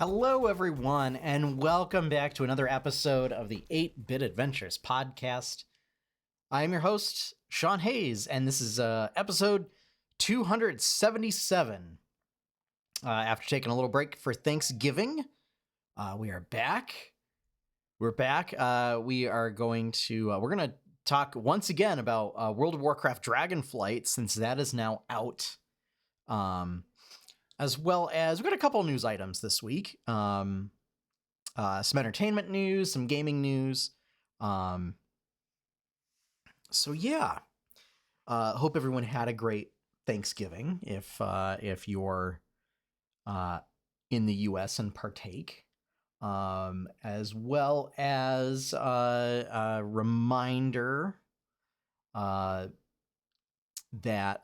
Hello, everyone, and welcome back to another episode of the 8-Bit Adventures podcast. I'm your host, Sean Hayes, and this is episode 277. After taking a little break for Thanksgiving, we are back. We're back. We're going to talk once again about World of Warcraft Dragonflight, since that is now out. As well as we've got a couple news items this week. Some entertainment news, some gaming news. So yeah, hope everyone had a great Thanksgiving. If you're in the U.S. and partake, as well as a reminder that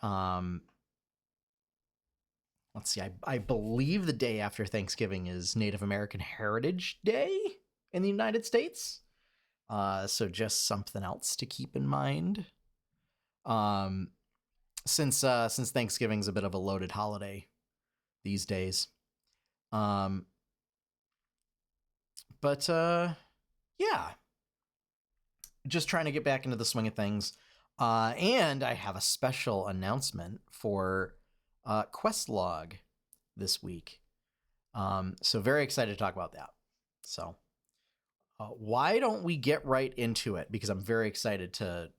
let's see, I believe the day after Thanksgiving is Native American Heritage Day in the United States. So just something else to keep in mind. Since Thanksgiving's a bit of a loaded holiday these days. Yeah. Just trying to get back into the swing of things. And I have a special announcement for Questlog this week. So very excited to talk about that. So why don't we get right into it? Because I'm very excited to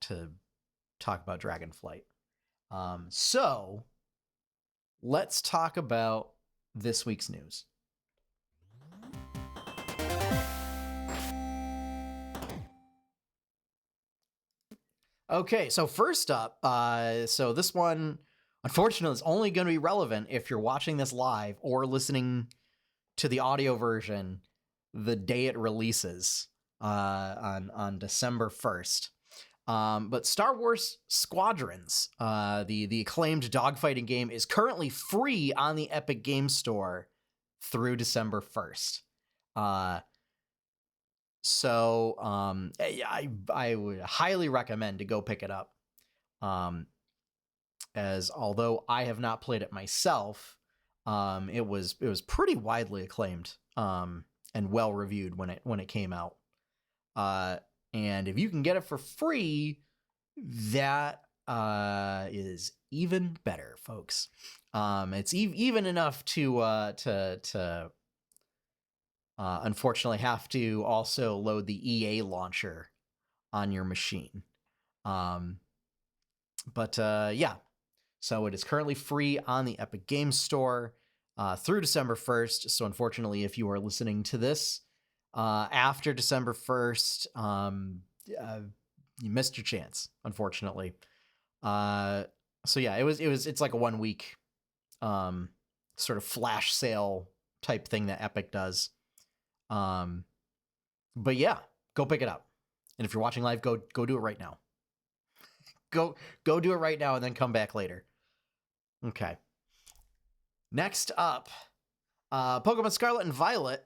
talk about Dragonflight. So let's talk about this week's news. Okay, so first up, so this one, unfortunately, is only going to be relevant if you're watching this live or listening to the audio version the day it releases on December 1st. But Star Wars Squadrons, the acclaimed dogfighting game, is currently free on the Epic Games Store through December 1st. So I would highly recommend to go pick it up. As although I have not played it myself, it was pretty widely acclaimed and well reviewed when it came out. And if you can get it for free, that is even better, folks. It's even enough to unfortunately have to also load the EA launcher on your machine. Yeah. So it is currently free on the Epic Games Store through December 1st. So unfortunately, if you are listening to this after December 1st, you missed your chance, unfortunately. So yeah, it's like a 1 week sort of flash sale type thing that Epic does. But yeah, go pick it up. And if you're watching live, go do it right now. Go do it right now and then come back later. Okay. Next up, Pokemon Scarlet and Violet,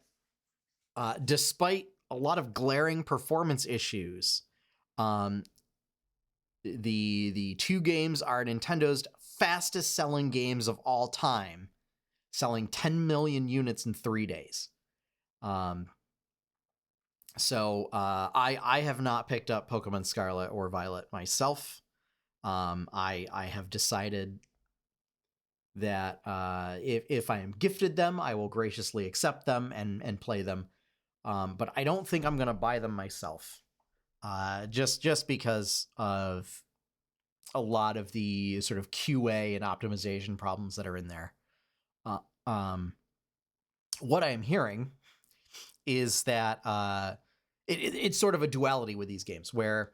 despite a lot of glaring performance issues, the two games are Nintendo's fastest selling games of all time, selling 10 million units in 3 days. So I have not picked up Pokemon Scarlet or Violet myself. I have decided that if I am gifted them, I will graciously accept them and play them. But I don't think I'm going to buy them myself. Just because of a lot of the sort of QA and optimization problems that are in there. What I am hearing is that it's sort of a duality with these games where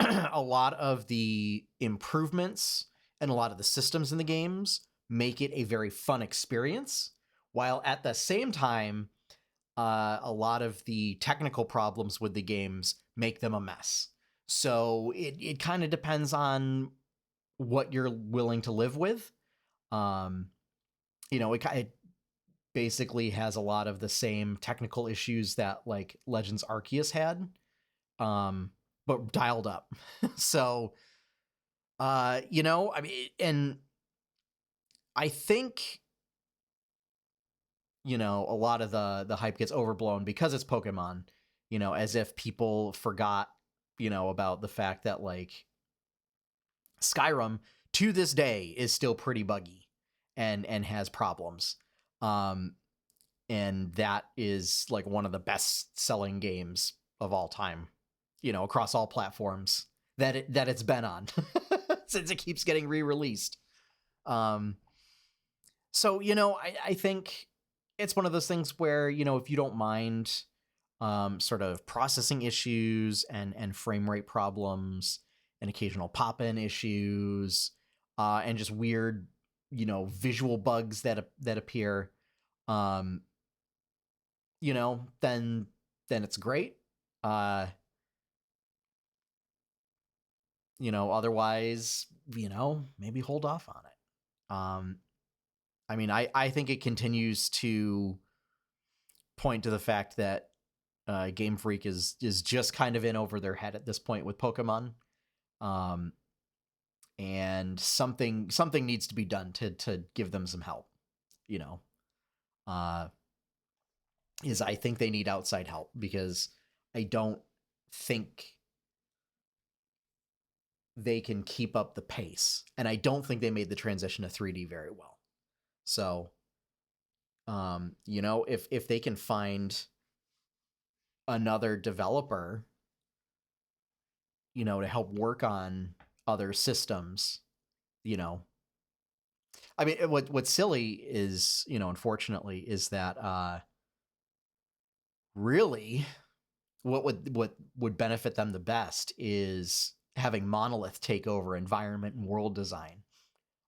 a lot of the improvements and a lot of the systems in the games make it a very fun experience, while at the same time, a lot of the technical problems with the games make them a mess. So it kind of depends on what you're willing to live with. It basically has a lot of the same technical issues that like Legends Arceus had, but dialed up. So, I mean, and I think a lot of the hype gets overblown because it's Pokemon, as if people forgot, about the fact that like Skyrim to this day is still pretty buggy and has problems. Um and that is like one of the best selling games of all time, across all platforms that it's been on since it keeps getting re-released. Um so I think it's one of those things where, if you don't mind sort of processing issues and frame rate problems and occasional pop-in issues, and just weird, visual bugs that appear, um, then it's great. Uh, Otherwise, maybe hold off on it. I mean, I think it continues to point to the fact that Game Freak is just kind of in over their head at this point with Pokemon. Um, and something needs to be done to give them some help. You know, uh, is I think they need outside help because I don't think they can keep up the pace, and I don't think they made the transition to 3D very well. So, if they can find another developer, to help work on other systems, you know, I mean, what's silly is, unfortunately, is that really what would benefit them the best is having Monolith take over environment and world design.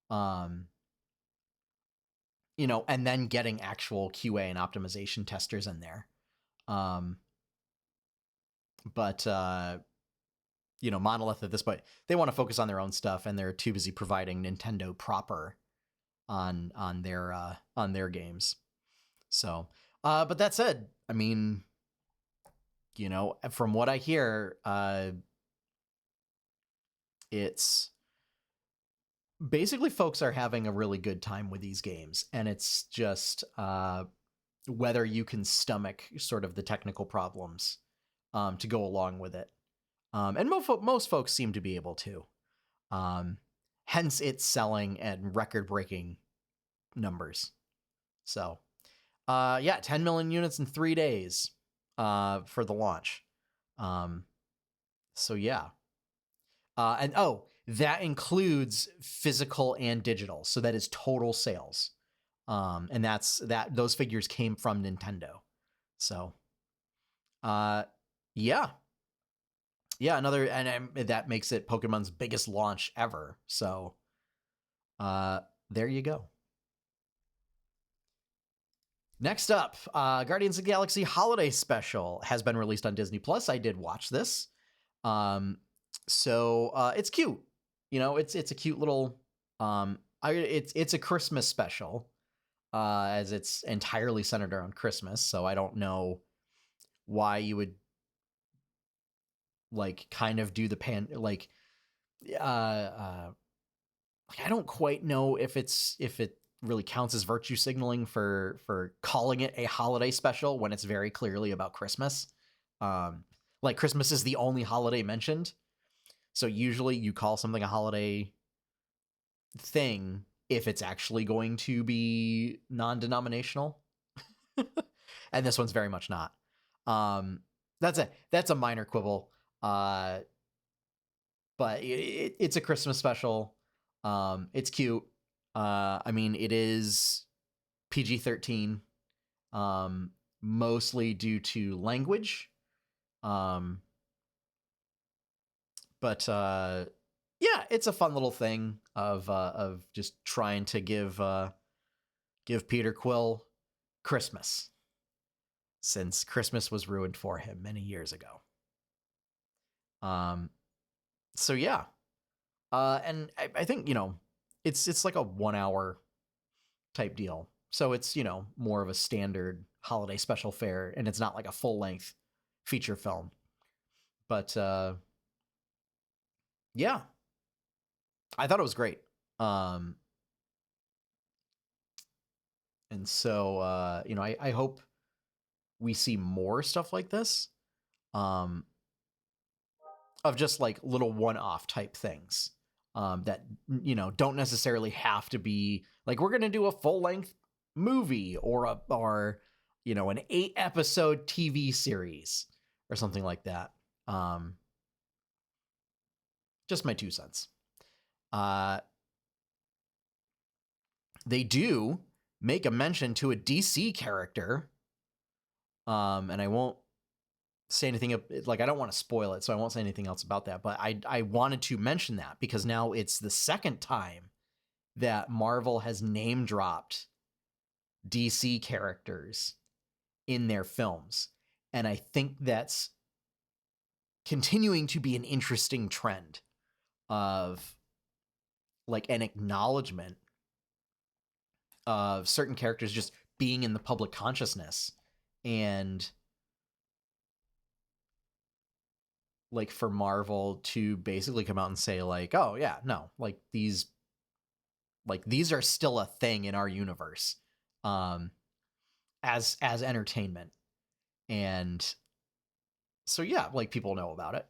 Um, and then getting actual QA and optimization testers in there. Um, but Monolith at this point, they want to focus on their own stuff, and they're too busy providing Nintendo proper on their games. So, but that said, I mean, from what I hear, it's basically folks are having a really good time with these games, and it's just whether you can stomach sort of the technical problems to go along with it. And most folks seem to be able to. Hence, it's selling at record-breaking numbers. So, 10 million units in 3 days for the launch. So yeah. And that includes physical and digital. So that is total sales. And those figures came from Nintendo. So, yeah. Yeah, and that makes it Pokemon's biggest launch ever. So, there you go. Next up, Guardians of the Galaxy Holiday Special has been released on Disney Plus. I did watch this. So it's cute. It's a cute little it's a Christmas special, as it's entirely centered around Christmas. So I don't know why you would like kind of do the I don't quite know if it really counts as virtue signaling for calling it a holiday special when it's very clearly about Christmas. Like Christmas is the only holiday mentioned. So usually you call something a holiday thing if it's actually going to be non-denominational. And this one's very much not. That's a minor quibble. But it's a Christmas special. It's cute. I mean, it is PG-13, mostly due to language. But yeah, it's a fun little thing of just trying to give Peter Quill Christmas, since Christmas was ruined for him many years ago. So yeah, and I think it's like a 1 hour type deal, so it's more of a standard holiday special fare, and it's not like a full length feature film. But yeah, I thought it was great. And so, I hope we see more stuff like this, um, of just like little one-off type things, that don't necessarily have to be like we're gonna do a full-length movie or an 8-episode TV series or something like that. Just my 2 cents. Uh, they do make a mention to a DC character, and I won't say anything, like I don't want to spoil it, so I won't say anything else about that, but I wanted to mention that because now it's the second time that Marvel has name dropped DC characters in their films, and I think that's continuing to be an interesting trend of like an acknowledgement of certain characters just being in the public consciousness, and like for Marvel to basically come out and say like, oh yeah, no, like these are still a thing in our universe, as entertainment. And so yeah, like people know about it.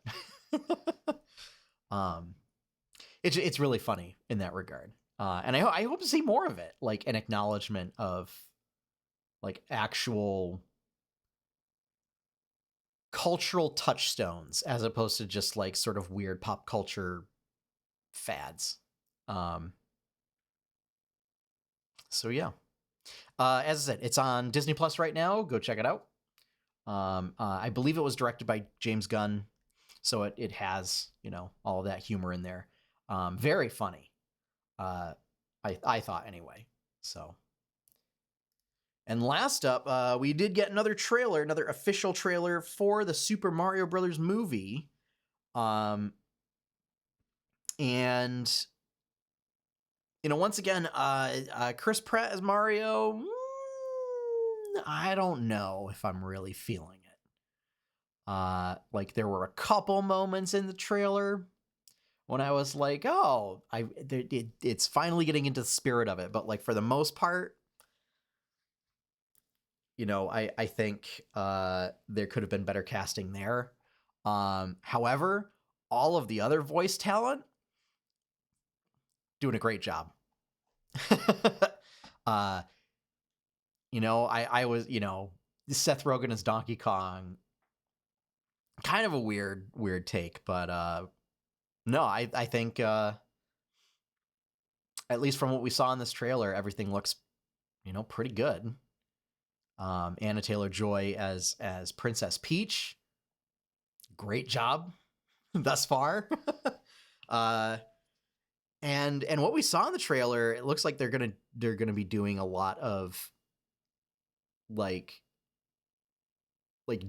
um it's really funny in that regard. And I hope to see more of it, like an acknowledgement of like actual cultural touchstones as opposed to just like sort of weird pop culture fads. So yeah. As I said, it's on Disney Plus right now. Go check it out. I believe it was directed by James Gunn, so it has all of that humor in there. Very funny. I thought anyway. So, and last up, we did get another official trailer for the Super Mario Brothers movie. And once again, Chris Pratt as Mario. I don't know if I'm really feeling it. Like there were a couple moments in the trailer when I was like, oh, it's finally getting into the spirit of it. But like for the most part, I think there could have been better casting there. However, all of the other voice talent doing a great job. I was, Seth Rogen as Donkey Kong, kind of a weird take, but no, I think at least from what we saw in this trailer, everything looks, pretty good. Anna Taylor-Joy as Princess Peach, great job thus far. And what we saw in the trailer, it looks like they're gonna be doing a lot of like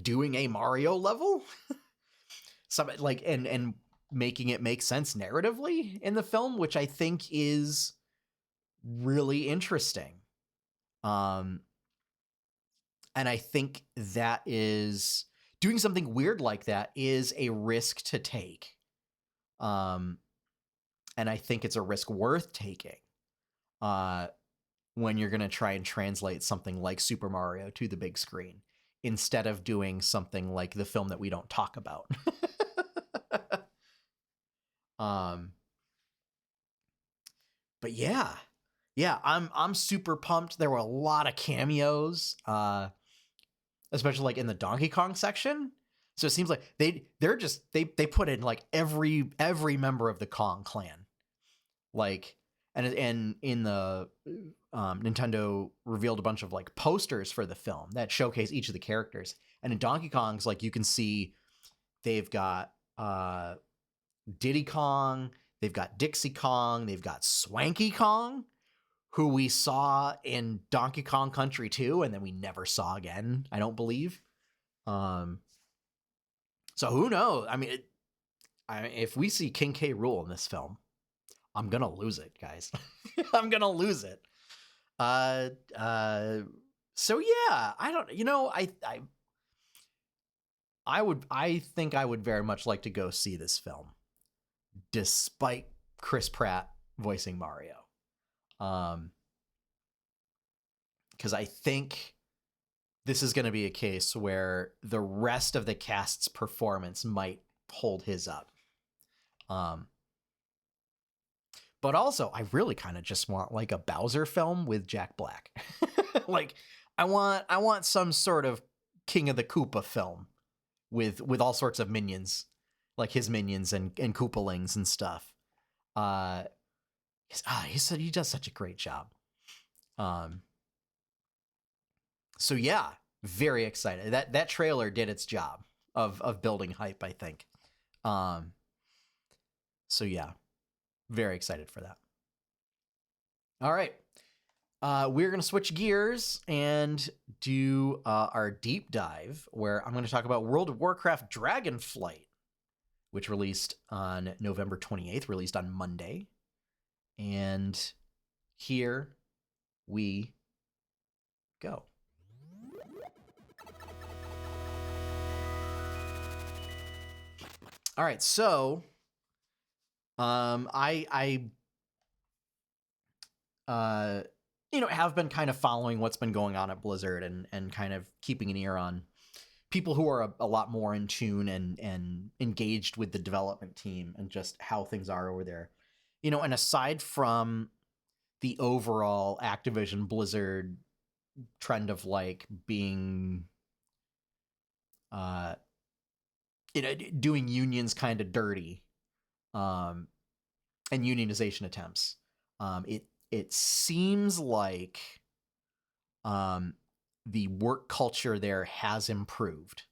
doing a Mario level, some like and making it make sense narratively in the film, which I think is really interesting. And I think that is doing something weird like that is a risk to take. And I think it's a risk worth taking. When you're going to try and translate something like Super Mario to the big screen instead of doing something like the film that we don't talk about. But yeah, I'm super pumped. There were a lot of cameos, especially like in the Donkey Kong section. So it seems like they put in like every member of the Kong clan, like, and in the Nintendo revealed a bunch of like posters for the film that showcase each of the characters. And in Donkey Kong's, like you can see they've got Diddy Kong, they've got Dixie Kong, they've got Swanky Kong, who we saw in Donkey Kong Country 2 and then we never saw again, I don't believe. So who knows? I mean, if we see King K. Rool in this film, I'm gonna lose it, guys. I'm gonna lose it. So yeah, I don't, I think I would very much like to go see this film, despite Chris Pratt voicing Mario. because I think this is going to be a case where the rest of the cast's performance might hold his up. But also, I really kind of just want like a Bowser film with Jack Black. Like, I want some sort of King of the Koopa film with all sorts of minions, like his minions and Koopalings and stuff. He does such a great job. So yeah, very excited. That trailer did its job of building hype, I think. So yeah, very excited for that. All right. We're going to switch gears and do our deep dive, where I'm going to talk about World of Warcraft Dragonflight, which released on November 28th, released on Monday. And here we go. All right, so I have been kind of following what's been going on at Blizzard and kind of keeping an ear on people who are a lot more in tune and engaged with the development team and just how things are over there. And aside from the overall Activision Blizzard trend of like being doing unions kind of dirty, and unionization attempts, it seems like the work culture there has improved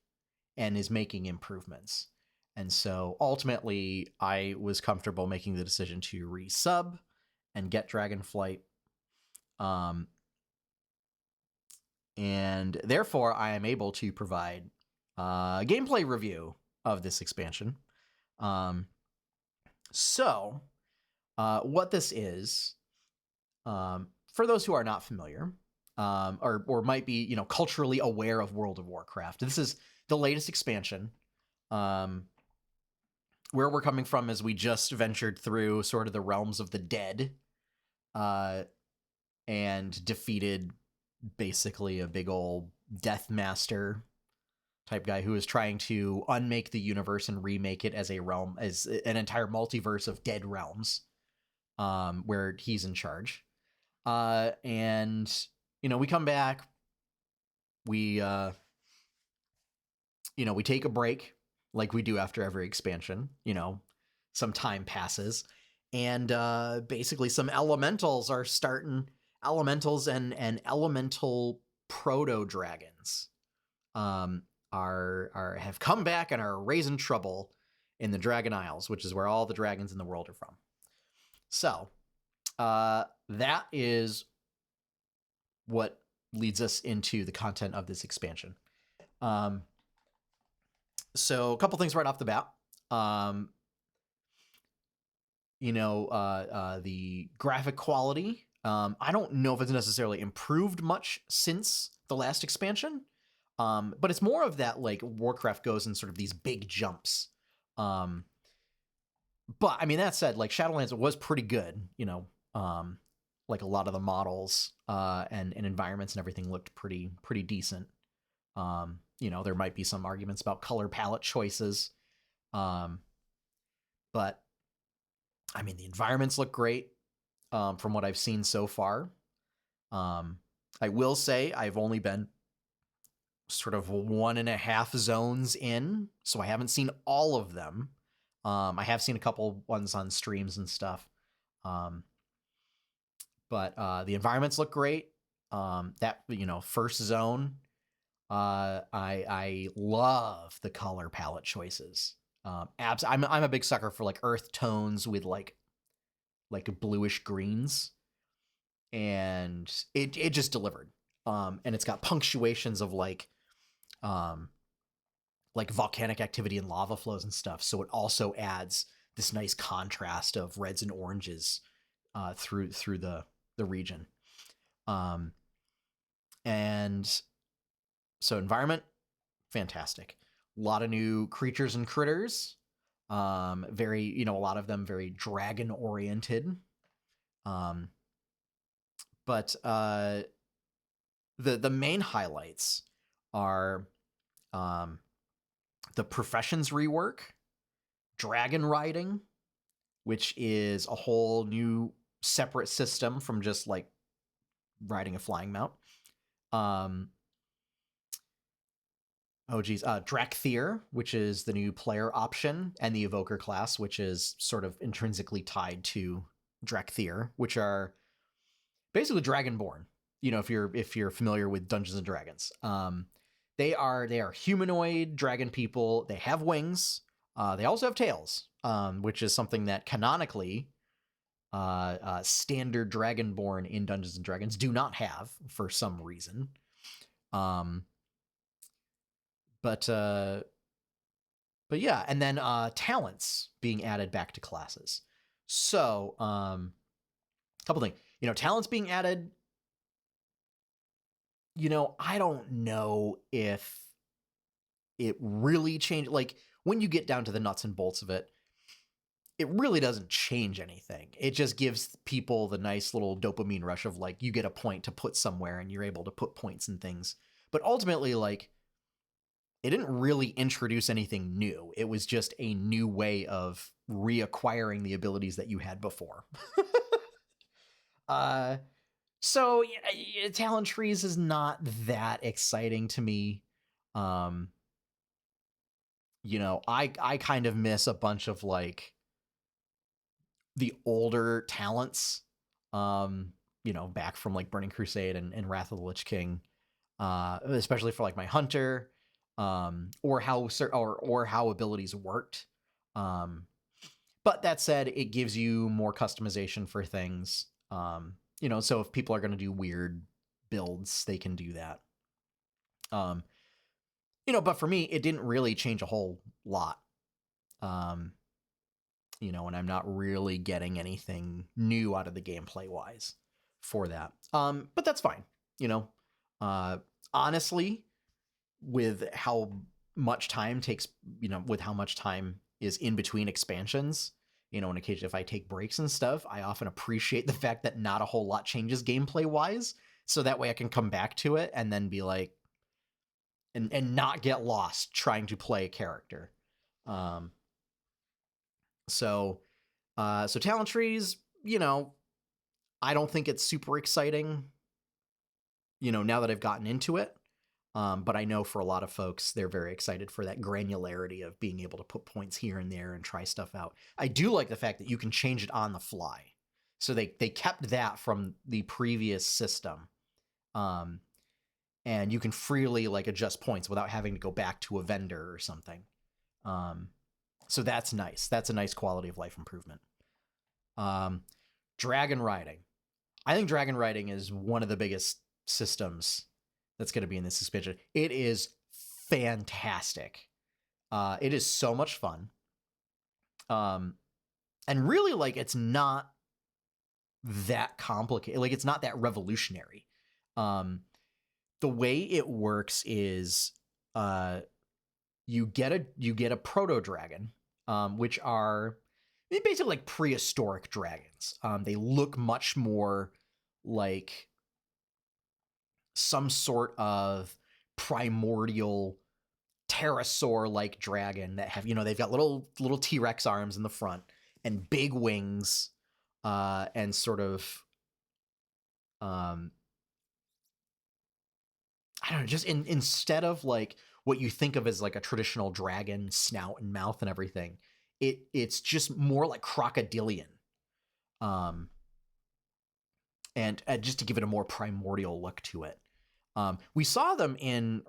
and is making improvements. And so ultimately, I was comfortable making the decision to resub and get Dragonflight. And therefore, I am able to provide a gameplay review of this expansion. So, what this is, for those who are not familiar, or might be, culturally aware of World of Warcraft, this is the latest expansion. Where we're coming from is we just ventured through sort of the realms of the dead, and defeated basically a big old death master type guy who is trying to unmake the universe and remake it as as an entire multiverse of dead realms, where he's in charge. And we come back, we we take a break like we do after every expansion. Some time passes, and basically some elementals are starting. Elementals and elemental proto dragons have come back and are raising trouble in the Dragon Isles, which is where all the dragons in the world are from. So that is what leads us into the content of this expansion. So a couple things right off the bat. The graphic quality, I don't know if it's necessarily improved much since the last expansion, but it's more of that, like, Warcraft goes in sort of these big jumps. But I mean, that said, like, Shadowlands was pretty good, like a lot of the models and environments and everything looked pretty decent. There might be some arguments about color palette choices, but I mean, the environments look great from what I've seen so far. I will say I've only been sort of 1.5 zones in, so I haven't seen all of them. I have seen a couple ones on streams and stuff. But the environments look great. That, first zone, I love the color palette choices. I'm a big sucker for like earth tones with like bluish greens, and it just delivered. And it's got punctuations of like volcanic activity and lava flows and stuff. So it also adds this nice contrast of reds and oranges through the region. And so environment, fantastic. A lot of new creatures and critters. Very, a lot of them very dragon oriented. But the main highlights are um, the professions rework, dragon riding, which is a whole new separate system from just like riding a flying mount. Drakthir, which is the new player option, and the Evoker class, which is sort of intrinsically tied to Drakthir, which are basically Dragonborn. If you're familiar with Dungeons and Dragons, they are humanoid dragon people. They have wings. They also have tails, which is something that canonically standard Dragonborn in Dungeons and Dragons do not have for some reason. But yeah, and then talents being added back to classes. So a couple things. Talents being added. I don't know if it really changed. Like when you get down to the nuts and bolts of it, it really doesn't change anything. It just gives people the nice little dopamine rush of like you get a point to put somewhere and you're able to put points in things. But ultimately, like, it didn't really introduce anything new. It was just a new way of reacquiring the abilities that you had before. So talent trees is not that exciting to me. I kind of miss a bunch of like the older talents, back from like Burning Crusade and Wrath of the Lich King, especially for like my Hunter, or how abilities worked. But that said, it gives you more customization for things. So if people are going to do weird builds, they can do that. But for me, it didn't really change a whole lot. And I'm not really getting anything new out of the gameplay wise for that. But that's fine. Honestly, with how much time is in between expansions, on occasion, if I take breaks and stuff, I often appreciate the fact that not a whole lot changes gameplay wise. So that way I can come back to it and then be like, and not get lost trying to play a character. So talent trees, I don't think it's super exciting, now that I've gotten into it. But I know for a lot of folks, they're very excited for that granularity of being able to put points here and there and try stuff out. I do like the fact that you can change it on the fly. So they kept that from the previous system. And you can freely like adjust points without having to go back to a vendor or something. So that's nice. That's a nice quality of life improvement. Dragon riding. I think dragon riding is one of the biggest systems that's going to be in this expansion. It is fantastic. It is so much fun. And really, like, it's not that complicated. Like, it's not that revolutionary. The way it works is you get a proto dragon, which are basically like prehistoric dragons. They look much more like some sort of primordial pterosaur like dragon that have, they've got little T-Rex arms in the front and big wings, and sort of I don't know, just instead of like what you think of as like a traditional dragon snout and mouth and everything, it's just more like crocodilian. And just to give it a more primordial look to it. We saw them in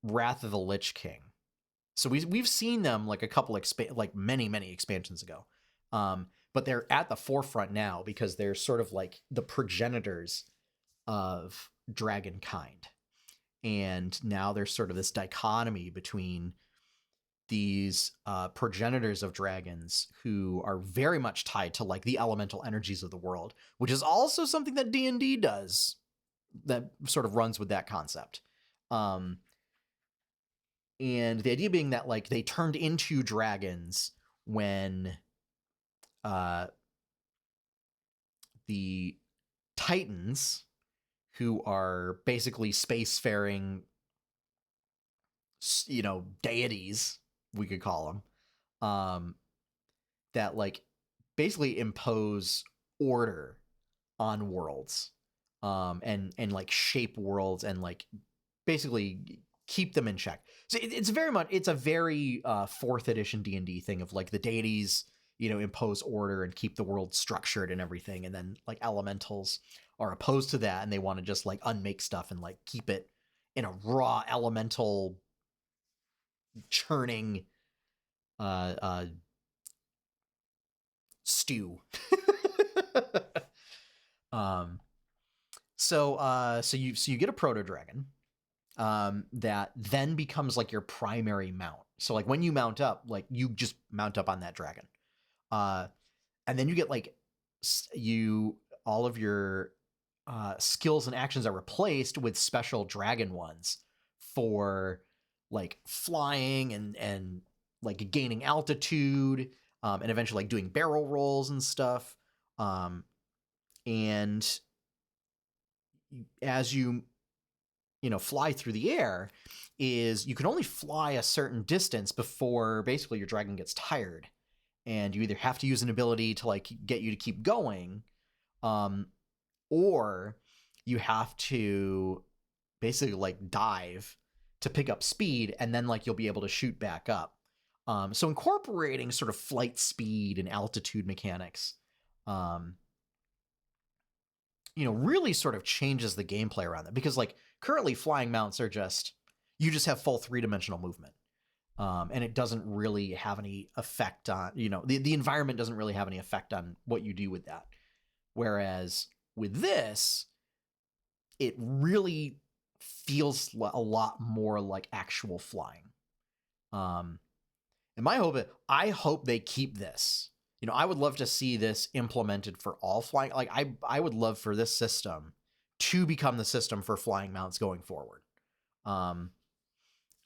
Wrath of the Lich King. So we've seen them like a couple like many expansions ago. But they're at the forefront now because they're sort of like the progenitors of dragonkind. And now there's sort of this dichotomy between these progenitors of dragons who are very much tied to like the elemental energies of the world, which is also something that D&D does, that sort of runs with that concept. And the idea being that like they turned into dragons when the Titans, who are basically spacefaring, deities, we could call them, that like basically impose order on worlds, and like shape worlds and like basically keep them in check. So it's a very 4th edition D&D thing of like the deities, impose order and keep the world structured and everything, and then like elementals are opposed to that and they want to just like unmake stuff and like keep it in a raw elemental churning stew. So you get a proto dragon that then becomes like your primary mount. So like when you mount up, like you just mount up on that dragon, and then you get like all of your skills and actions are replaced with special dragon ones for like flying and like gaining altitude, and eventually like doing barrel rolls and stuff. And as you fly through the air, is you can only fly a certain distance before basically your dragon gets tired, and you either have to use an ability to like get you to keep going, or you have to basically like dive to pick up speed, and then like you'll be able to shoot back up. So incorporating sort of flight speed and altitude mechanics, really sort of changes the gameplay around that, because like currently flying mounts are you just have full 3-dimensional movement. And it doesn't really have any effect on, the environment doesn't really have any effect on what you do with that. Whereas with this, it really feels a lot more like actual flying. And I hope they keep this. I would love to see this implemented for all flying. Like I would love for this system to become the system for flying mounts going forward.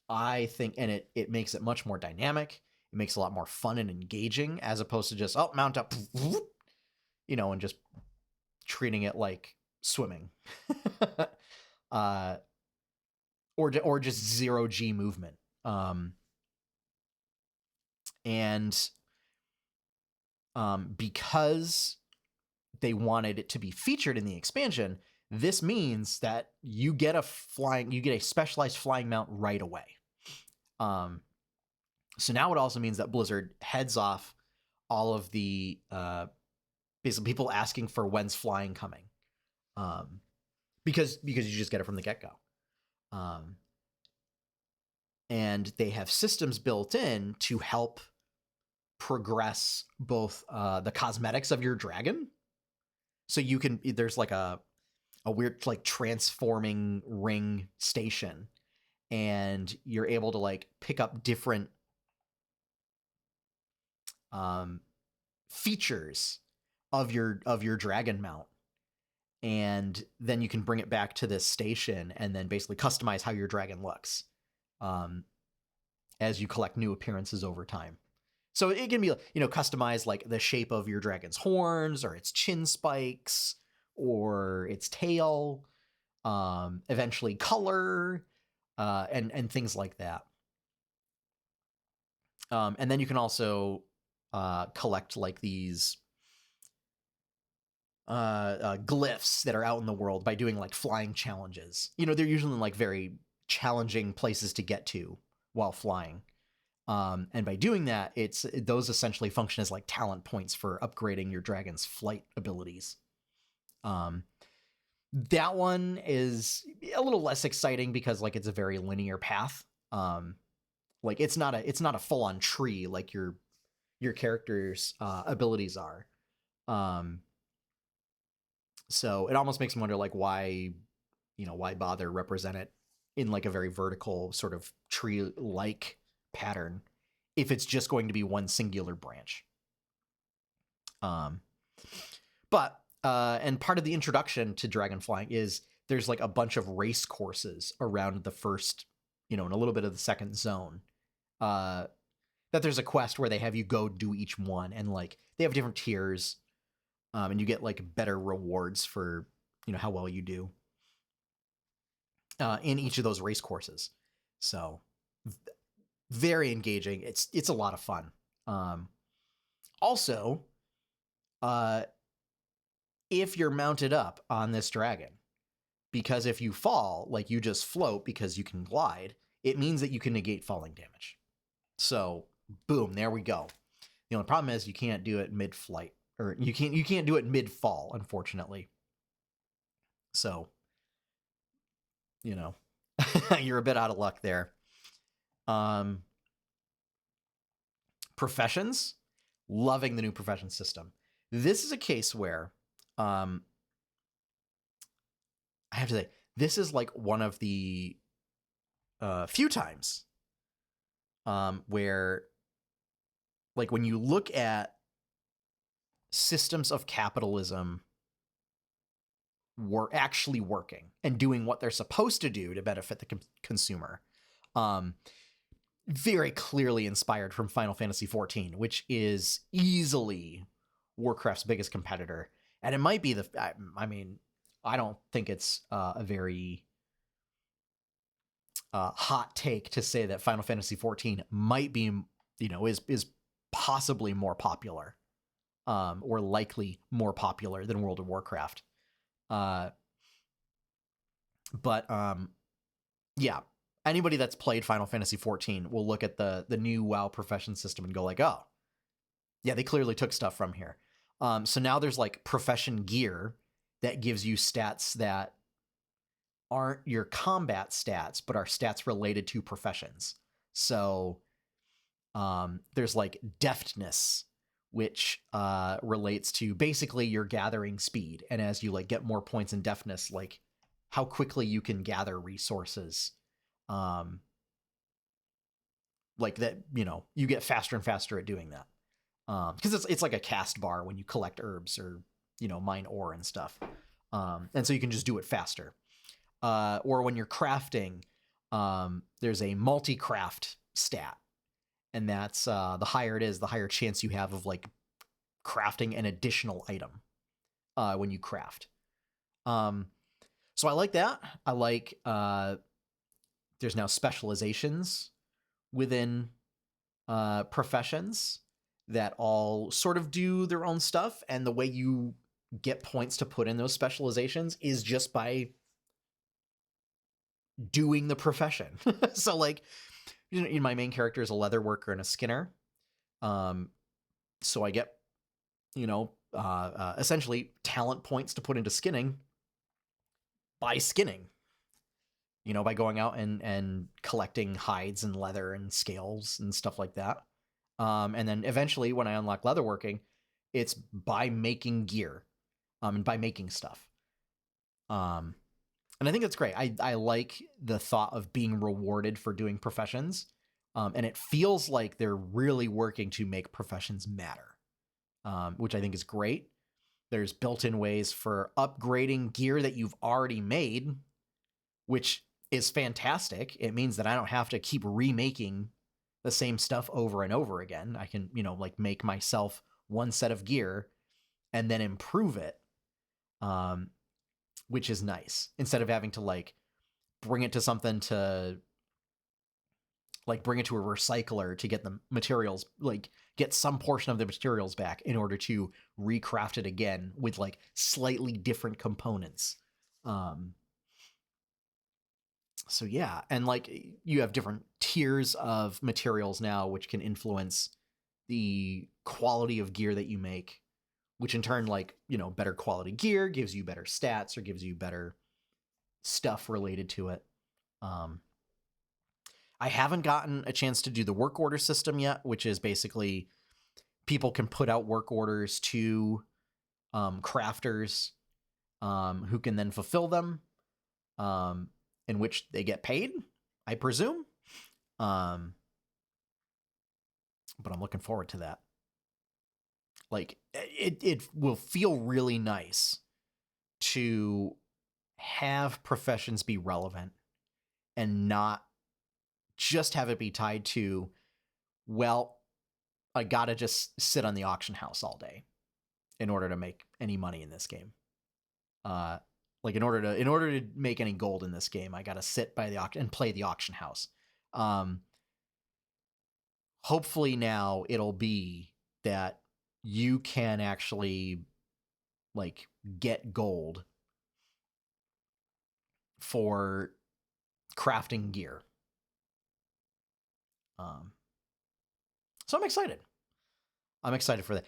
I think, and it makes it much more dynamic. It makes it a lot more fun and engaging, as opposed to just, mount up, and just treating it like swimming. Or just 0G movement. And because they wanted it to be featured in the expansion, this means that you get a specialized flying mount right away. So now it also means that Blizzard heads off all of the basically people asking for when's flying coming, because you just get it from the get-go. And they have systems built in to help progress both the cosmetics of your dragon. So there's like a weird like transforming ring station, and you're able to like pick up different features of your dragon mount, and then you can bring it back to this station and then basically customize how your dragon looks, as you collect new appearances over time. So it can be, customized like the shape of your dragon's horns, or its chin spikes, or its tail, eventually color, and things like that. And then you can also collect like these glyphs that are out in the world by doing like flying challenges. They're usually in like very challenging places to get to while flying. And by doing that, those essentially function as like talent points for upgrading your dragon's flight abilities. That one is a little less exciting because like it's a very linear path. Like it's not a full on tree like your character's abilities are. So it almost makes me wonder like why bother represent it in like a very vertical sort of tree like pattern if it's just going to be one singular branch. But and part of the introduction to Dragonflight is there's like a bunch of race courses around the first, and a little bit of the second zone, that there's a quest where they have you go do each one, and like they have different tiers, and you get like better rewards for how well you do. in each of those race courses. So very engaging. It's a lot of fun. Also, if you're mounted up on this dragon, because if you fall, like you just float because you can glide, it means that you can negate falling damage. So boom, there we go. The only problem is you can't do it mid-flight, or you can't do it mid-fall, unfortunately. So, you're a bit out of luck there. Professions, loving the new profession system. This is a case where I have to say, this is like one of the few times where, like, when you look at systems of capitalism were actually working and doing what they're supposed to do to benefit the consumer, very clearly inspired from Final Fantasy XIV, which is easily Warcraft's biggest competitor. And it might be I don't think it's a very hot take to say that Final Fantasy XIV might be, is possibly more popular, or likely more popular than World of Warcraft. Yeah, anybody that's played Final Fantasy XIV will look at the new WoW profession system and go like, oh, yeah, they clearly took stuff from here. So now there's like profession gear that gives you stats that aren't your combat stats, but are stats related to professions. So there's like deftness, which relates to basically your gathering speed. And as you like get more points in deftness, like how quickly you can gather resources. Like that, you get faster and faster at doing that. Because it's like a cast bar when you collect herbs or, mine ore and stuff. And so you can just do it faster. Or when you're crafting, there's a multi-craft stat. And that's the higher it is, the higher chance you have of like crafting an additional item when you craft. So I like that. I like there's now specializations within professions that all sort of do their own stuff. And the way you get points to put in those specializations is just by doing the profession. So like, my main character is a leather worker and a skinner. So I get, essentially talent points to put into skinning by skinning, by going out and collecting hides and leather and scales and stuff like that. And then eventually when I unlock leatherworking, it's by making gear, and by making stuff. And I think that's great. I like the thought of being rewarded for doing professions. And it feels like they're really working to make professions matter, which I think is great. There's built-in ways for upgrading gear that you've already made, which is fantastic. It means that I don't have to keep remaking the same stuff over and over again. I can, like make myself one set of gear and then improve it, which is nice. Instead of having to like bring it to something to like bring it to a recycler to get the materials, like get some portion of the materials back in order to recraft it again with like slightly different components. So yeah, and like you have different tiers of materials now, which can influence the quality of gear that you make, which in turn, like, better quality gear gives you better stats or gives you better stuff related to it. I haven't gotten a chance to do the work order system yet, which is basically people can put out work orders to crafters who can then fulfill them, in which they get paid, I presume. But I'm looking forward to that. Like, it will feel really nice to have professions be relevant and not just have it be tied to, well, I gotta just sit on the auction house all day in order to make any money in this game. Like in order to make any gold in this game, I got to sit by the auction and play the auction house. Hopefully now it'll be that you can actually like get gold for crafting gear. So I'm excited. I'm excited for that.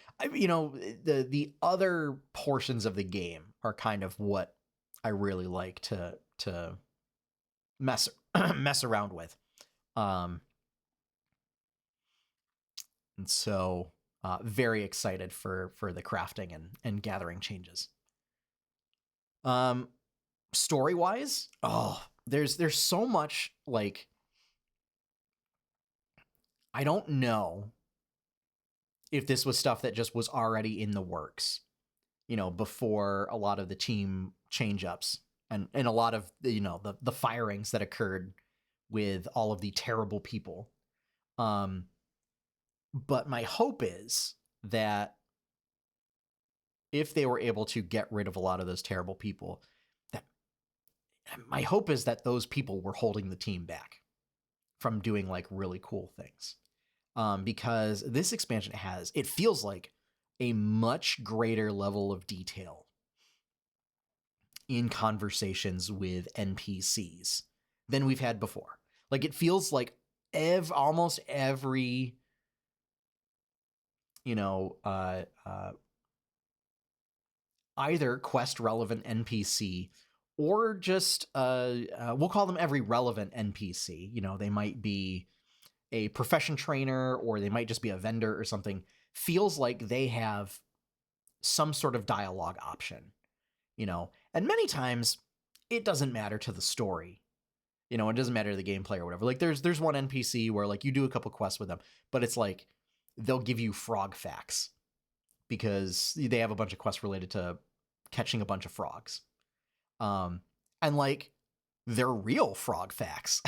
The other portions of the game are kind of what I really like to mess mess around with. And so very excited for the crafting and gathering changes. Story wise, there's so much, like, I don't know if this was stuff that just was already in the works, before a lot of the team change ups and a lot of the firings that occurred with all of the terrible people. But my hope is that if they were able to get rid of a lot of those terrible people, my hope is that those people were holding the team back from doing like really cool things. Because this expansion it feels like a much greater level of detail in conversations with NPCs than we've had before. Like, it feels like almost every, either quest relevant NPC or just we'll call them every relevant NPC. They might be a profession trainer, or they might just be a vendor or something, feels like they have some sort of dialogue option, and many times it doesn't matter to the story, it doesn't matter to the gameplay or whatever. Like, there's one NPC where like you do a couple quests with them, but it's like they'll give you frog facts because they have a bunch of quests related to catching a bunch of frogs. And like, they're real frog facts.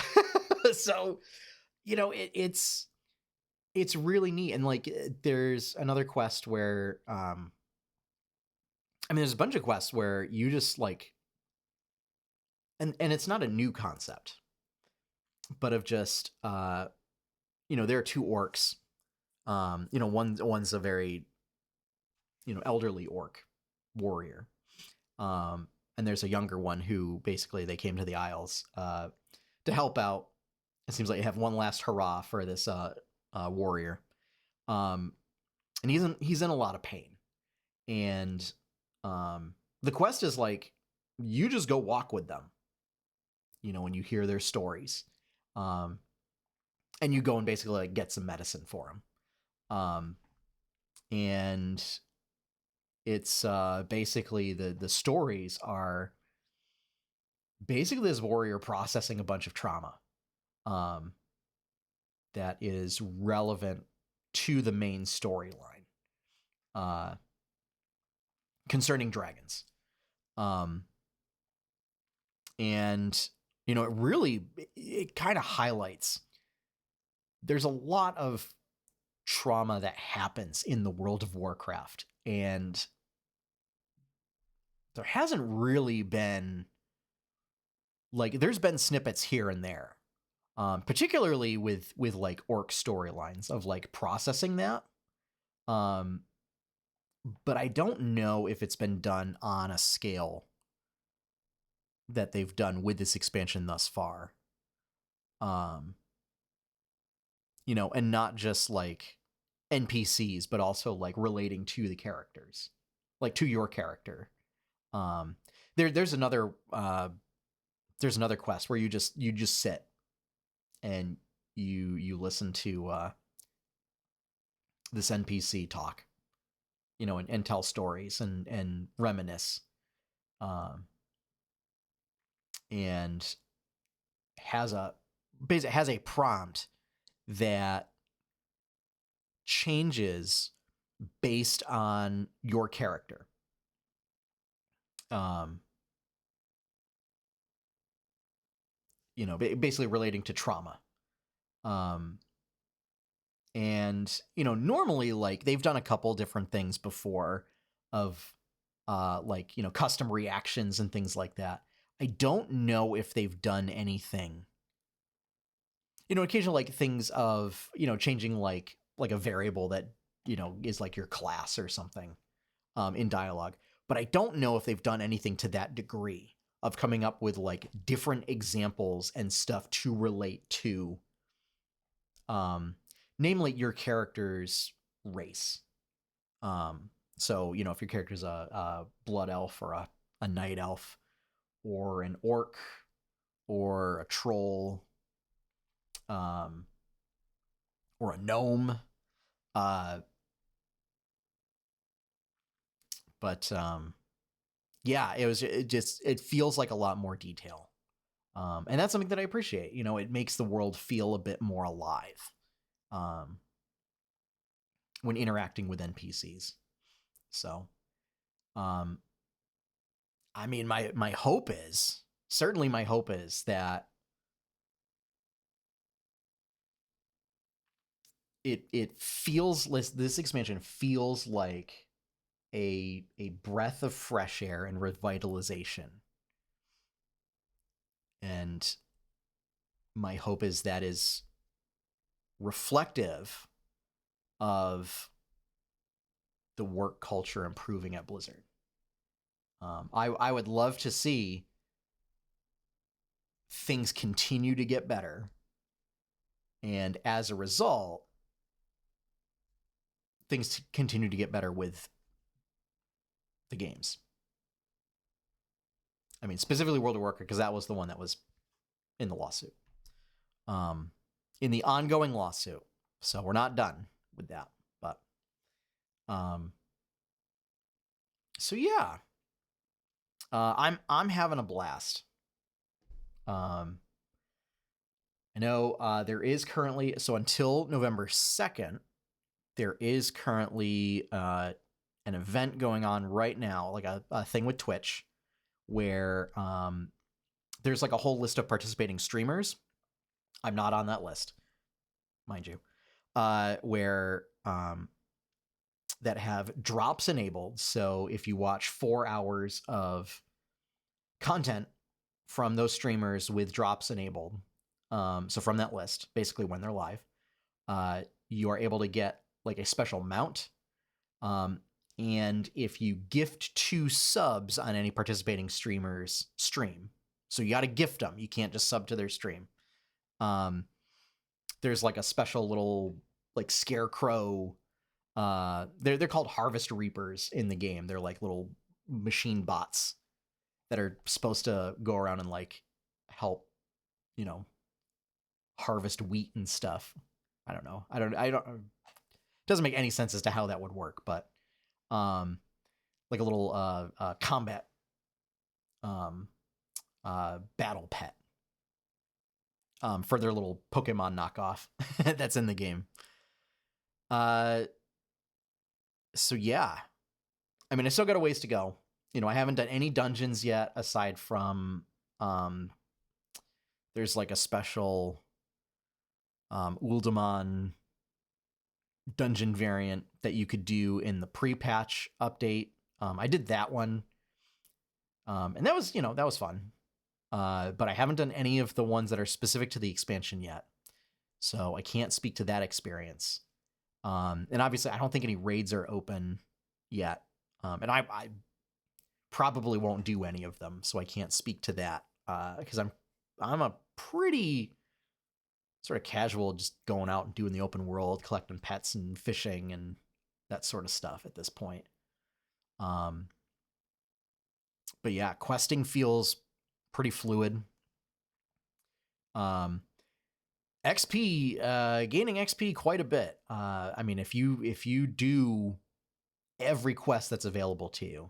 So, it's really neat. And like, there's another quest where, there's a bunch of quests where you just like, and it's not a new concept, but of just, there are two orcs. One's a very, elderly orc warrior. And there's a younger one who basically they came to the Isles to help out. It seems like you have one last hurrah for this warrior. And he's in a lot of pain. And the quest is like, you just go walk with them, when you hear their stories. And you go and basically like get some medicine for him. And it's basically the stories are basically this warrior processing a bunch of trauma that is relevant to the main storyline concerning dragons. And it kind of highlights there's a lot of trauma that happens in the world of Warcraft, and there hasn't really been, like, there's been snippets here and there, particularly with like orc storylines of like processing that. But I don't know if it's been done on a scale that they've done with this expansion thus far. And not just like NPCs, but also like relating to the characters, like to your character. There's another quest where you just sit and you listen to this NPC talk, and tell stories and reminisce, and has a prompt that changes based on your character. Basically relating to trauma. And, normally, like, they've done a couple different things before of like, you know, custom reactions and things like that. I don't know if they've done anything, you know, occasional like things of, you know, changing like a variable that, you know, is like your class or something in dialogue. But I don't know if they've done anything to that degree of coming up with like different examples and stuff to relate to, namely your character's race. So, you know, if your character's a blood elf or a night elf or an orc or a troll, or a gnome, but yeah, it feels like a lot more detail. And that's something that I appreciate. You know, it makes the world feel a bit more alive when interacting with NPCs. So, I mean, my hope is, certainly my hope is that it feels, this expansion feels like a breath of fresh air and revitalization. And my hope is that is reflective of the work culture improving at Blizzard. I would love to see things continue to get better, and as a result, things continue to get better with the games. I mean, specifically World of Warcraft, because that was the one that was in the lawsuit, in the ongoing lawsuit. So we're not done with that, but so yeah, I'm having a blast. I know there is currently, so until November 2nd, there is currently an event going on right now, like a thing with Twitch, where there's like a whole list of participating streamers. I'm not on that list, mind you, where that have drops enabled. So if you watch 4 hours of content from those streamers with drops enabled, so from that list, basically when they're live, you are able to get like a special mount. And if you gift 2 subs on any participating streamer's stream, so you got to gift them, you can't just sub to their stream. There's like a special little like scarecrow. They're called Harvest Reapers in the game. They're like little machine bots that are supposed to go around and like help, you know, harvest wheat and stuff. I don't know. I don't. It doesn't make any sense as to how that would work, but like a little combat battle pet for their little Pokemon knockoff that's in the game. So yeah, I mean, I still got a ways to go. You know, I haven't done any dungeons yet, aside from there's like a special Uldaman dungeon variant that you could do in the pre-patch update. I did that one, and that was, you know, that was fun. But I haven't done any of the ones that are specific to the expansion yet, so I can't speak to that experience. And obviously, I don't think any raids are open yet, and I probably won't do any of them, so I can't speak to that because I'm a pretty sort of casual, just going out and doing the open world, collecting pets and fishing and that sort of stuff at this point. But yeah, questing feels pretty fluid. XP, gaining XP quite a bit. I mean, if you do every quest that's available to you,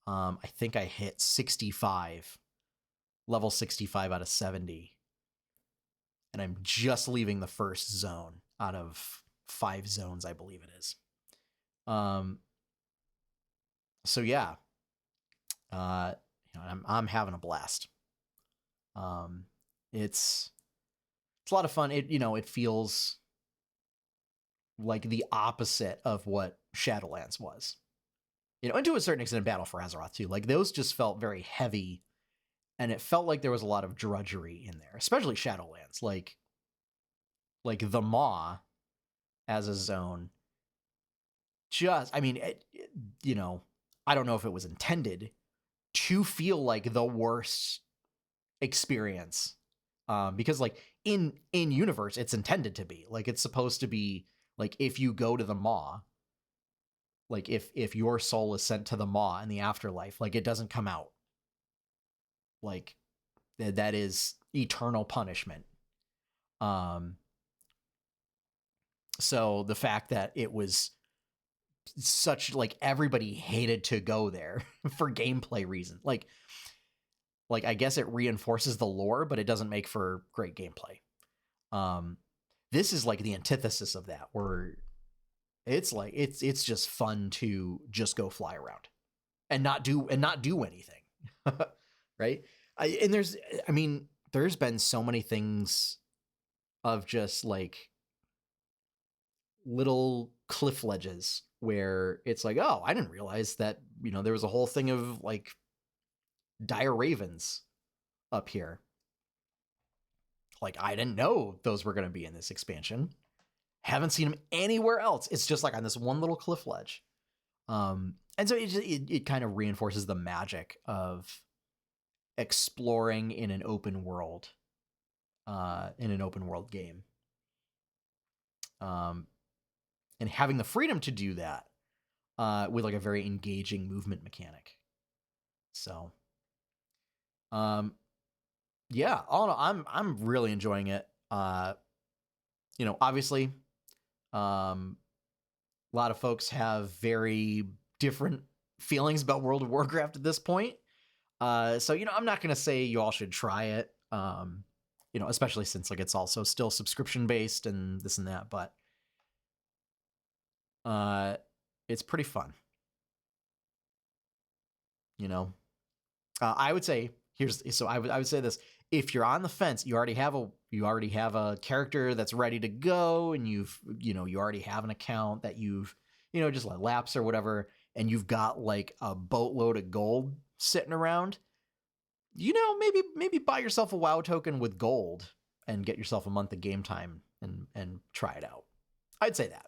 I think I hit 65, level 65 out of 70. And I'm just leaving the first zone out of 5 zones, I believe it is. So yeah, you know, I'm having a blast. It's a lot of fun. It, you know, it feels like the opposite of what Shadowlands was. and to a certain extent, Battle for Azeroth too. Like those just felt very heavy, and it felt like there was a lot of drudgery in there, especially Shadowlands. Like the Maw as a zone. I mean, I don't know if it was intended to feel like the worst experience, because like in universe, it's intended to be like it's supposed to be like if you go to the Maw, like if your soul is sent to the Maw in the afterlife, like it doesn't come out. Like that is eternal punishment. So the fact that it was such like everybody hated to go there for gameplay reasons, like I guess it reinforces the lore, but it doesn't make for great gameplay. This is like the antithesis of that, where it's like it's just fun to just go fly around and not do anything. Right? There's been so many things of just like little cliff ledges where it's like, oh, I didn't realize that, there was a whole thing of like dire ravens up here. Like, I didn't know those were going to be in this expansion. Haven't seen them anywhere else. It's just like on this one little cliff ledge. And so it kind of reinforces the magic of exploring in an open world game. And having the freedom to do that with like a very engaging movement mechanic. So, yeah, all in all, I'm really enjoying it. Obviously, a lot of folks have very different feelings about World of Warcraft at this point. So, I'm not going to say you all should try it, especially since like it's also still subscription based and this and that, but it's pretty fun. I would say I would say this: if you're on the fence, you already have a character that's ready to go, and you already have an account that you've just let lapse or whatever, and you've got like a boatload of gold sitting around. Maybe buy yourself a WoW token with gold and get yourself a month of game time and try it out. I'd say that,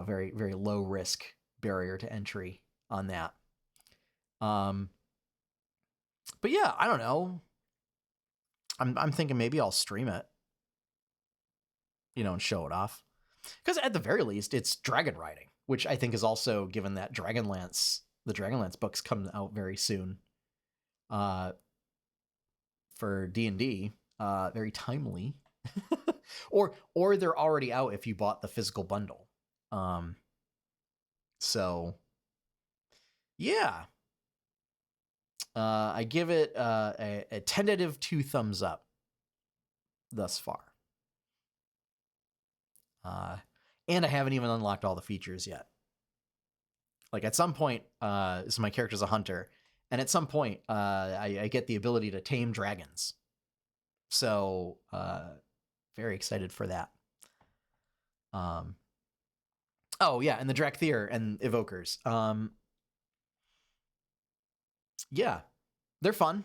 very, very low risk barrier to entry on that. But yeah, I don't know. I'm thinking maybe I'll stream it, and show it off. Because at the very least, it's dragon riding, which I think is also, given that the Dragonlance books come out very soon. For D&D, very timely. or they're already out if you bought the physical bundle. So yeah. I give it a tentative 2 thumbs up thus far. And I haven't even unlocked all the features yet. Like at some point, so my character's a hunter, and at some point, I get the ability to tame dragons. So, very excited for that. Oh yeah, and the Drakthir and Evokers. Yeah, they're fun.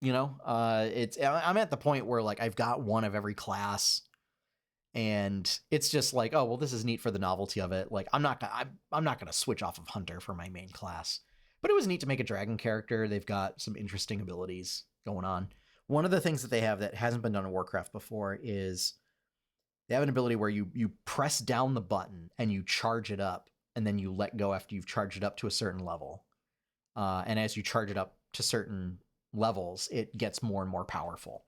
I'm at the point where like I've got one of every class, and it's just like, oh well, this is neat for the novelty of it. Like I'm not gonna switch off of Hunter for my main class, but it was neat to make a dragon character. They've got some interesting abilities going on. One of the things that they have that hasn't been done in Warcraft before is they have an ability where you press down the button and you charge it up, and then you let go after you've charged it up to a certain level. And as you charge it up to certain levels, it gets more and more powerful.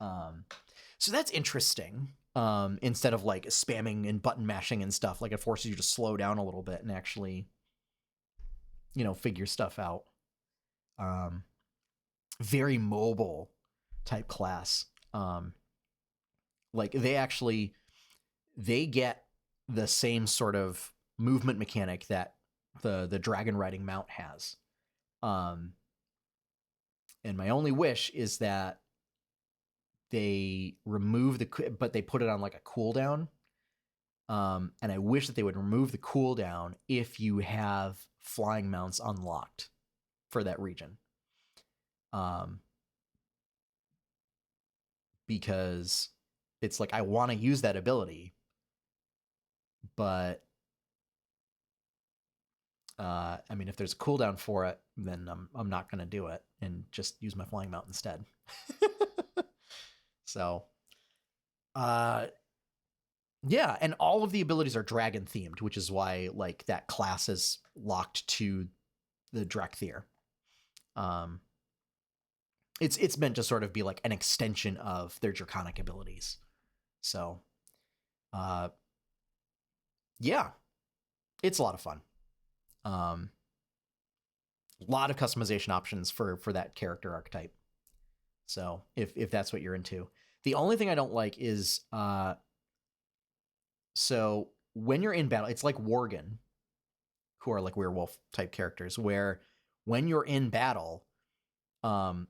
So that's interesting. Instead of like spamming and button mashing and stuff, like it forces you to slow down a little bit and actually, figure stuff out. Very mobile type class. Like they get the same sort of movement mechanic that the dragon riding mount has. And my only wish is that they remove but they put it on like a cooldown, And I wish that they would remove the cooldown if you have flying mounts unlocked for that region. Because it's like I want to use that ability, but I mean, if there's a cooldown for it, then I'm not going to do it and just use my flying mount instead. So, yeah, and all of the abilities are dragon themed, which is why like that class is locked to the Drakthir. It's meant to sort of be like an extension of their draconic abilities. So, yeah, it's a lot of fun. A lot of customization options for that character archetype. So if that's what you're into, the only thing I don't like is so when you're in battle, it's like Worgen, who are like werewolf type characters, where when you're in battle, so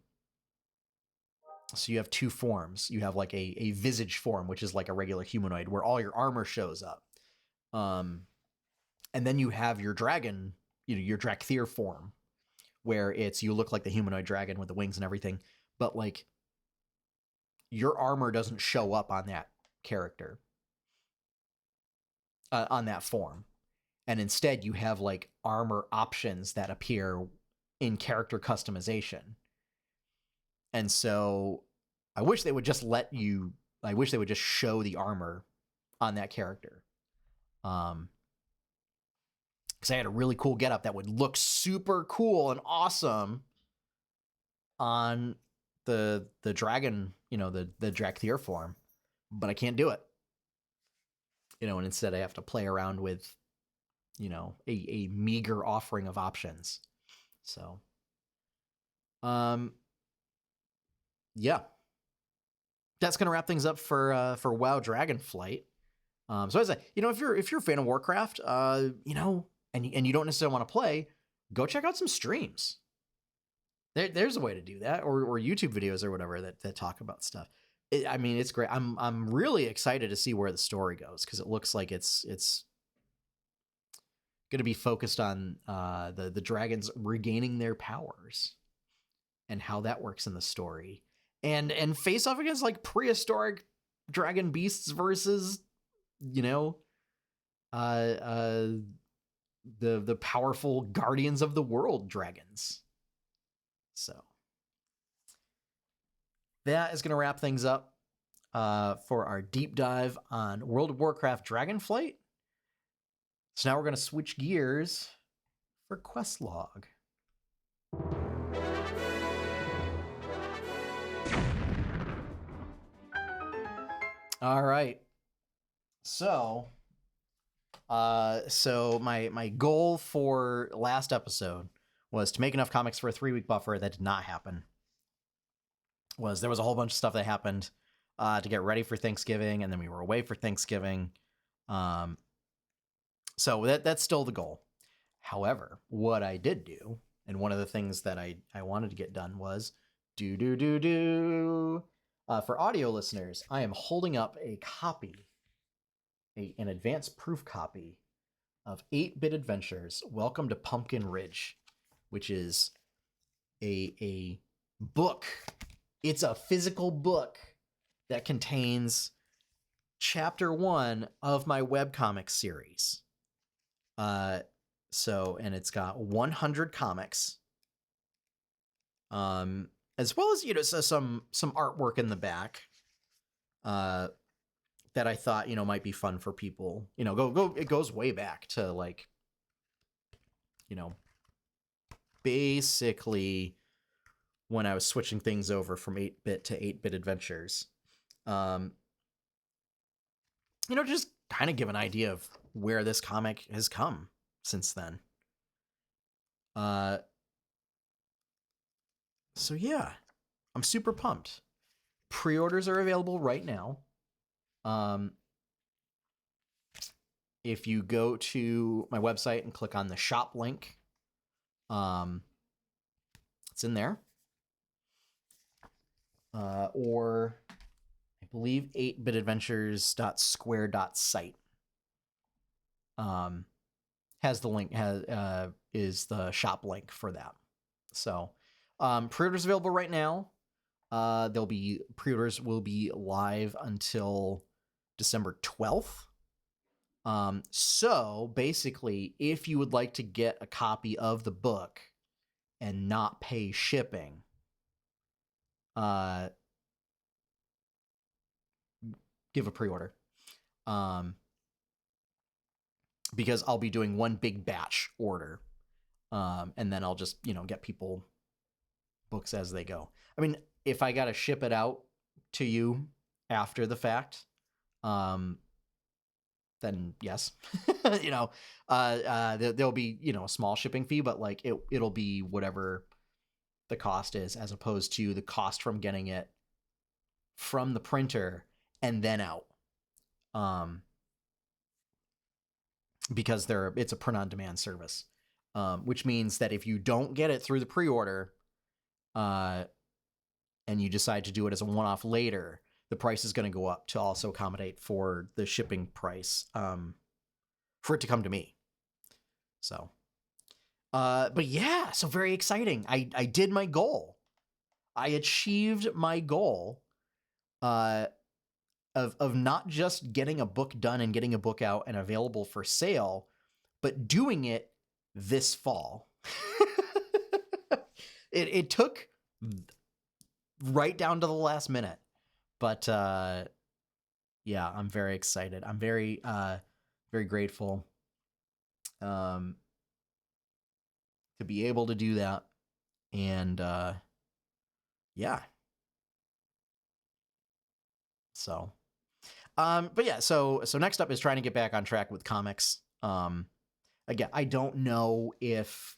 you have two forms. You have like a visage form, which is like a regular humanoid, where all your armor shows up. And then you have your dragon, your Drakthir form, where you look like the humanoid dragon with the wings and everything, but like your armor doesn't show up on that character, on that form. And instead you have like armor options that appear in character customization. And so I wish they would just show the armor on that character. Because I had a really cool getup that would look super cool and awesome on the dragon, the Drakthir form, but I can't do it. And instead I have to play around with, a meager offering of options. So, yeah, that's gonna wrap things up for WoW Dragonflight. So as if you're a fan of Warcraft, and you don't necessarily want to play, go check out some streams. There's a way to do that, or YouTube videos or whatever that talk about stuff. It's great. I'm really excited to see where the story goes, because it looks like it's going to be focused on the dragons regaining their powers and how that works in the story, and face off against like prehistoric dragon beasts versus the powerful guardians of the world dragons. So that is going to wrap things up for our deep dive on World of Warcraft Dragonflight. So now we're going to switch gears for quest log. All right. So my goal for last episode was to make enough comics for a 3-week buffer. That did not happen. There was a whole bunch of stuff that happened to get ready for Thanksgiving, and then we were away for Thanksgiving. So that's still the goal. However, what I did do, and one of the things that I wanted to get done was for audio listeners, I am holding up a copy, an advanced proof copy of 8-Bit Adventures, Welcome to Pumpkin Ridge, which is a book. It's a physical book that contains chapter 1 of my webcomic series. And it's got 100 comics, as well as some artwork in the back, that I thought might be fun for people. It goes way back to like, basically when I was switching things over from 8-bit to 8-Bit Adventures. Just kind of give an idea of where this comic has come since then. So yeah, I'm super pumped. Pre-orders are available right now. If you go to my website and click on the shop link, it's in there. Or I believe 8bitadventures.square.site has the link, is the shop link for that. So pre-orders available right now. Pre-orders will be live until December 12th. So basically, if you would like to get a copy of the book and not pay shipping, give a pre-order. Because I'll be doing one big batch order. And then I'll just, get people books as they go. I mean, if I got to ship it out to you after the fact, then yes, there'll be, a small shipping fee, but like it'll be whatever the cost is, as opposed to the cost from getting it from the printer and then out. Because it's a print on demand service, which means that if you don't get it through the pre-order, and you decide to do it as a one-off later, the price is going to go up to also accommodate for the shipping price, for it to come to me. So, but yeah, so very exciting. I did my goal. I achieved my goal, of not just getting a book done and getting a book out and available for sale, but doing it this fall. It took right down to the last minute, but yeah, I'm very excited. I'm very very grateful to be able to do that, and yeah. So but yeah, so next up is trying to get back on track with comics. Again, I don't know if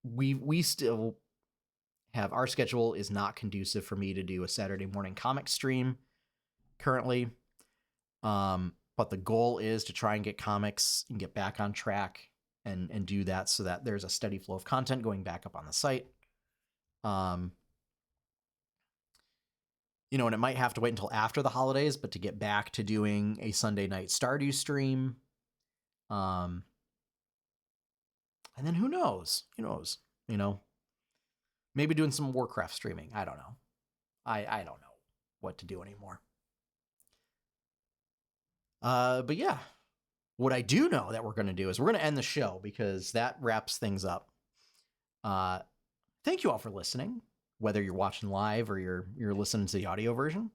we still have, our schedule is not conducive for me to do a Saturday morning comic stream currently. But the goal is to try and get comics and get back on track and do that so that there's a steady flow of content going back up on the site. And it might have to wait until after the holidays, but to get back to doing a Sunday night Stardew stream. And then who knows? Maybe doing some Warcraft streaming. I don't know. I don't know what to do anymore. But yeah, what I do know that we're going to do is we're going to end the show, because that wraps things up. Thank you all for listening, whether you're watching live or you're listening to the audio version.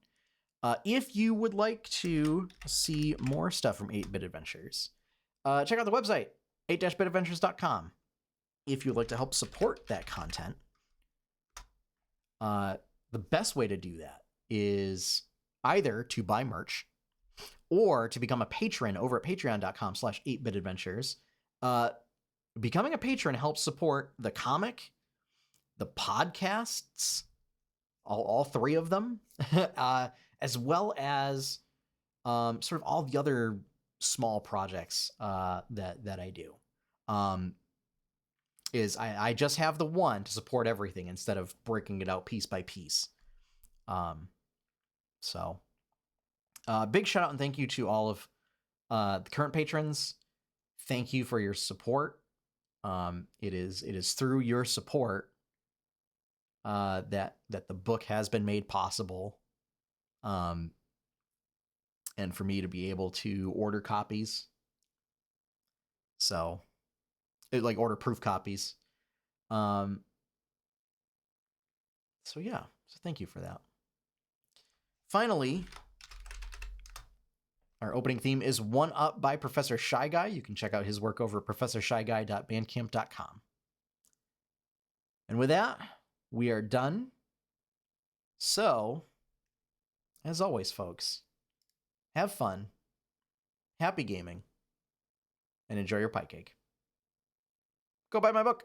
If you would like to see more stuff from 8-Bit Adventures, check out the website, 8-bitadventures.com. If you'd like to help support that content, the best way to do that is either to buy merch or to become a patron over at patreon.com/8bitadventures. Becoming a patron helps support the comic, the podcasts, all three of them, as well as sort of all the other small projects that I do. I just have the one to support everything instead of breaking it out piece by piece. So big shout out and thank you to all of the current patrons. Thank you for your support. It is through your support that the book has been made possible, and for me to be able to order copies. So, order proof copies. So yeah, so thank you for that. Finally, our opening theme is One Up by Professor Shy Guy. You can check out his work over at professorshyguy.bandcamp.com. And with that, we are done. So, as always, folks, have fun, happy gaming, and enjoy your pie cake. Go buy my book.